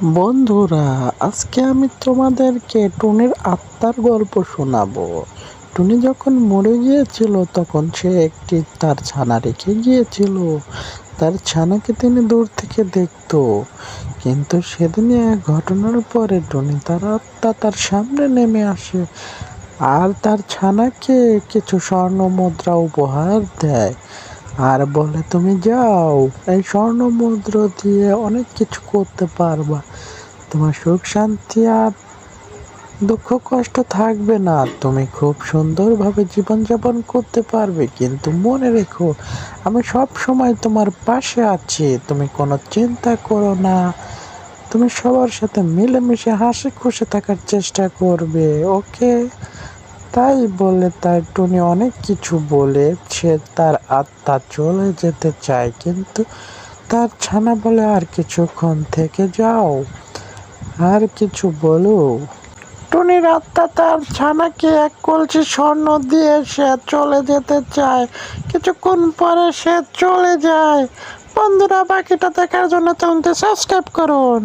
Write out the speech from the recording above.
বন্ধুরা, আজকে আমি তোমাদেরকে টুনির আত্মার গল্প শোনাবো। টুনি যখন মরে গিয়েছিল তখন সে একটি তার ছানা রেখে গিয়েছিল। তার ছানাকে তিনি দূর থেকে দেখতো, কিন্তু সেদিন এক ঘটনার পরে টুনি তার আত্মা তার সামনে নেমে আসে আর তার ছানাকে কিছু স্বর্ণ মুদ্রা উপহার দেয় আর বলে, তুমি যাও, এই স্বর্ণ মুদ্রা দিয়ে অনেক কিছু করতে পারবা। তোমার সুখ শান্তি আর দুঃখ কষ্ট থাকবে না, তুমি খুব সুন্দরভাবে জীবনযাপন করতে পারবে। কিন্তু মনে রেখো, আমি সব সময় তোমার পাশে আছি, তুমি কোনো চিন্তা করো না। তুমি সবার সাথে মিলেমিশে হাসি খুশি থাকার চেষ্টা করবে, ওকে? তাই বলে তার টুনি অনেক কিছু বলে সে তার আত্মা চলে যেতে চায়, কিন্তু তার ছানা বলে, আর কিছুক্ষণ থেকে যাও, আর কিছু বলো। টুনির আত্মা তার ছানাকে এক কলসি স্বর্ণ দিয়ে সে চলে যেতে চায়। কিছুক্ষণ পরে সে চলে যায়। বন্ধুরা, বাকিটা দেখার জন্য চ্যানেলটি সাবস্ক্রাইব করুন।